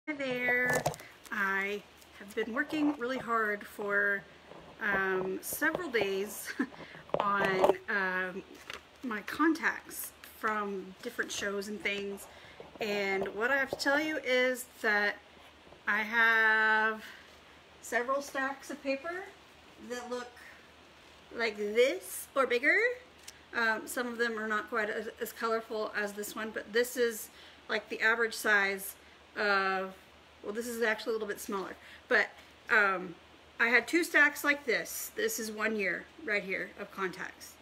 Hi there. I have been working really hard for several days on my contacts from different shows and things, and what I have to tell you is that I have several stacks of paper that look like this or bigger. Some of them are not quite as colorful as this one, but this is like the average size of, well, this is actually a little bit smaller, but I had two stacks like this. This is 1 year right here of contacts.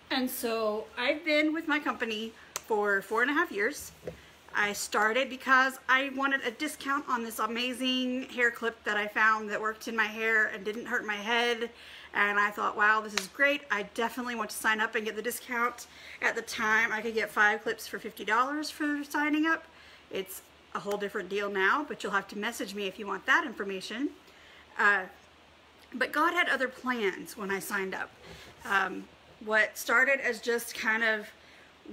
And so I've been with my company for 4.5 years. I started because I wanted a discount on this amazing hair clip that I found that worked in my hair and didn't hurt my head. And I thought, wow, this is great. I definitely want to sign up and get the discount. At the time, I could get 5 clips for $50 for signing up. It's a whole different deal now, but you'll have to message me if you want that information. But God had other plans when I signed up. What started as just kind of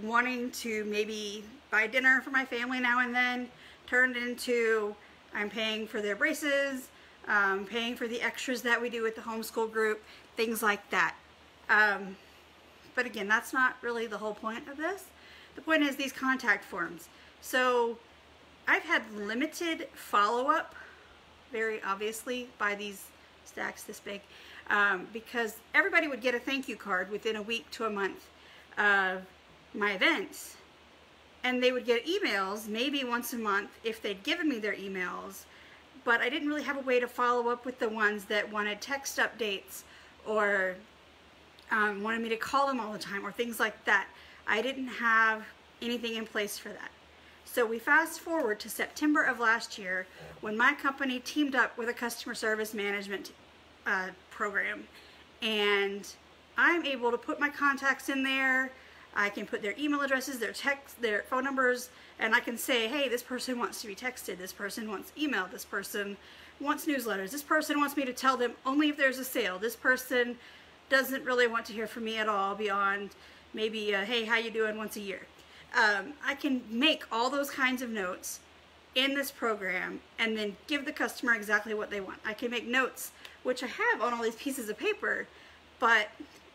wanting to maybe buy dinner for my family now and then turned into I'm paying for their braces, paying for the extras that we do with the homeschool group, things like that. But again, that's not really the whole point of this. The point is these contact forms. So I've had limited follow-up, very obviously, by these stacks this big, because everybody would get a thank you card within a week to a month of my events, and they would get emails maybe once a month if they'd given me their emails, but I didn't really have a way to follow up with the ones that wanted text updates or wanted me to call them all the time or things like that. I didn't have anything in place for that. So we fast forward to September of last year when my company teamed up with a customer service management program, and I'm able to put my contacts in there. I can put their email addresses, their text, their phone numbers, and I can say, hey, this person wants to be texted, this person wants email, this person wants newsletters, this person wants me to tell them only if there's a sale, this person doesn't really want to hear from me at all beyond maybe, hey, how you doing once a year. I can make all those kinds of notes in this program and then give the customer exactly what they want. I can make notes, which I have on all these pieces of paper, but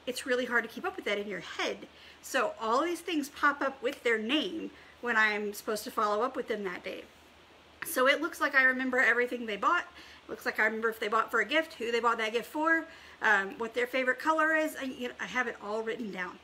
it's really hard to keep up with that in your head. So all of these things pop up with their name when I'm supposed to follow up with them that day. So it looks like I remember everything they bought. It looks like I remember if they bought for a gift, who they bought that gift for, what their favorite color is. I have it all written down.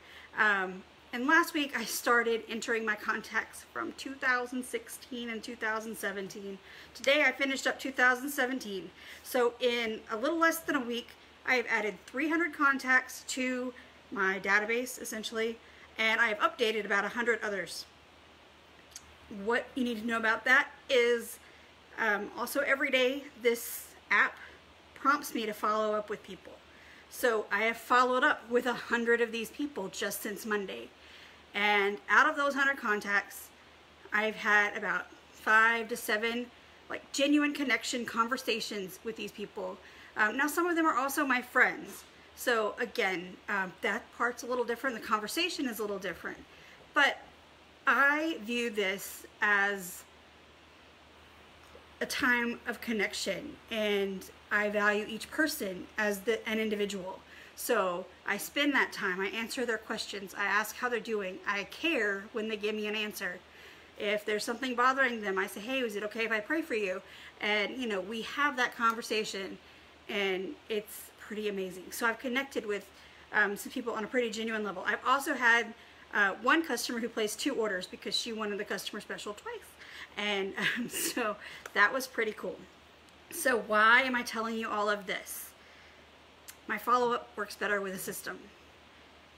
And last week I started entering my contacts from 2016 and 2017. Today I finished up 2017. So in a little less than a week, I have added 300 contacts to my database, essentially, and I have updated about 100 others. What you need to know about that is also every day this app prompts me to follow up with people. So I have followed up with 100 of these people just since Monday. And out of those 100 contacts, I've had about 5 to 7 like genuine connection conversations with these people. Now some of them are also my friends. So again, that part's a little different. The conversation is a little different. But I view this as a time of connection, and I value each person as an individual. So I spend that time, I answer their questions, I ask how they're doing, I care when they give me an answer. If there's something bothering them, I say, hey, is it okay if I pray for you? And you know, we have that conversation, and it's pretty amazing. So I've connected with some people on a pretty genuine level. I've also had one customer who placed 2 orders because she wanted the customer special twice. And so that was pretty cool. So why am I telling you all of this? My follow-up works better with a system.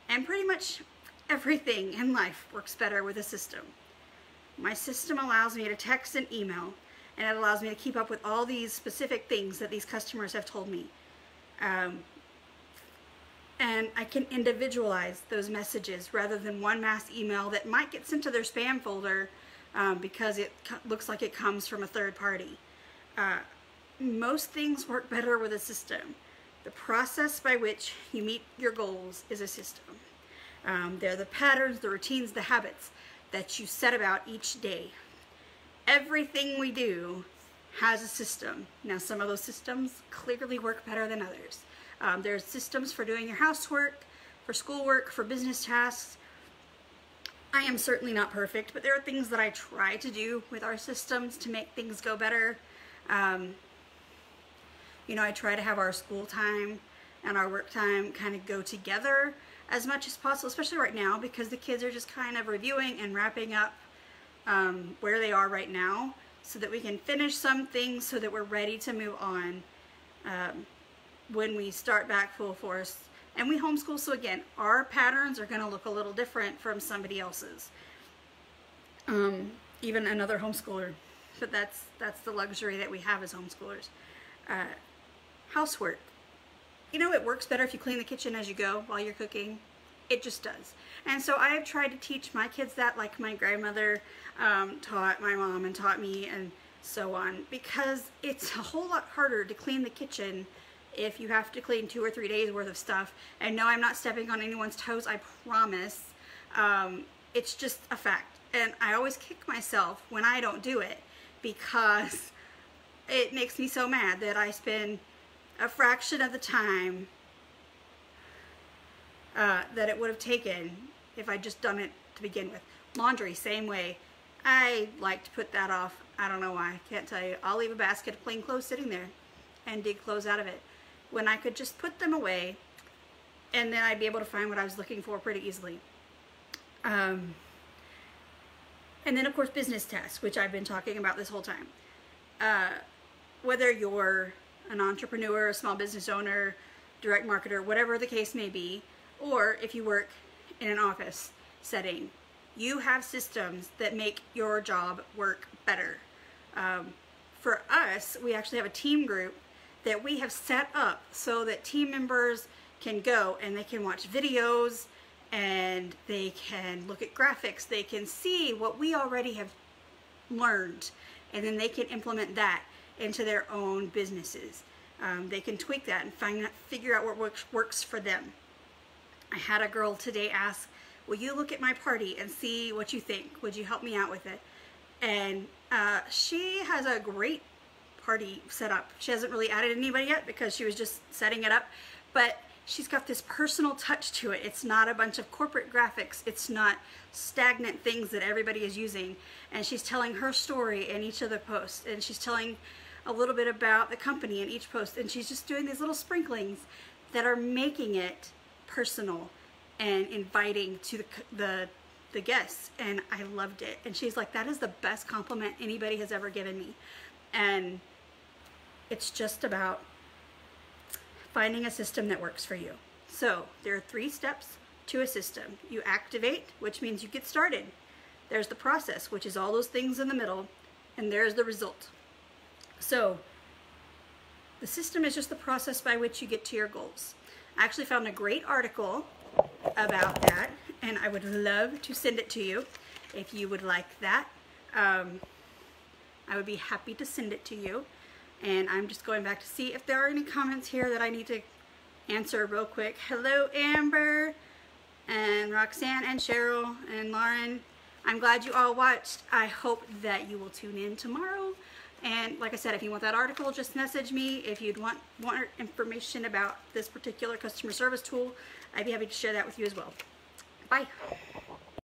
And pretty much everything in life works better with a system. My system allows me to text and email, and it allows me to keep up with all these specific things that these customers have told me. And I can individualize those messages rather than one mass email that might get sent to their spam folder because it looks like it comes from a third party. Most things work better with a system. The process by which you meet your goals is a system. They're the patterns, the routines, the habits that you set about each day. Everything we do has a system. Now, some of those systems clearly work better than others. There's systems for doing your housework, for schoolwork, for business tasks. I am certainly not perfect, but there are things that I try to do with our systems to make things go better. You know, I try to have our school time and our work time kind of go together as much as possible, especially right now, because the kids are just kind of reviewing and wrapping up where they are right now, so that we can finish some things so that we're ready to move on when we start back full force. And we homeschool, so again, our patterns are going to look a little different from somebody else's, even another homeschooler. But that's the luxury that we have as homeschoolers. Housework. You know, it works better if you clean the kitchen as you go while you're cooking. It just does. And so I have tried to teach my kids that, like my grandmother taught my mom and taught me, and so on, because it's a whole lot harder to clean the kitchen if you have to clean 2 or 3 days worth of stuff. And no, I'm not stepping on anyone's toes, I promise. It's just a fact. And I always kick myself when I don't do it, because it makes me so mad that I spend a fraction of the time that it would have taken if I'd just done it to begin with. Laundry, same way. I like to put that off. I don't know why. Can't tell you. I'll leave a basket of plain clothes sitting there and dig clothes out of it, when I could just put them away and then I'd be able to find what I was looking for pretty easily. And then of course business tasks, which I've been talking about this whole time. Whether you're an entrepreneur, a small business owner, direct marketer, whatever the case may be, or if you work in an office setting, you have systems that make your job work better. For us, we actually have a team group that we have set up so that team members can go and they can watch videos and they can look at graphics. They can see what we already have learned, and then they can implement that into their own businesses. They can tweak that and figure out what works for them. I had a girl today ask, will you look at my party and see what you think? Would you help me out with it? And she has a great party set up. She hasn't really added anybody yet because she was just setting it up, but she's got this personal touch to it. It's not a bunch of corporate graphics. It's not stagnant things that everybody is using. And she's telling her story in each of the posts, and she's telling a little bit about the company in each post, and she's just doing these little sprinklings that are making it personal and inviting to the guests. And I loved it. And she's like, that is the best compliment anybody has ever given me. And it's just about finding a system that works for you. So there are 3 steps to a system. You activate, which means you get started. There's the process, which is all those things in the middle, and there's the result. So the system is just the process by which you get to your goals. I actually found a great article about that, and I would love to send it to you if you would like that. I would be happy to send it to you. And I'm just going back to see if there are any comments here that I need to answer real quick. Hello, Amber, and Roxanne, and Cheryl, and Lauren. I'm glad you all watched. I hope that you will tune in tomorrow. And like I said, if you want that article, just message me. If you'd want more information about this particular customer service tool, I'd be happy to share that with you as well. Bye.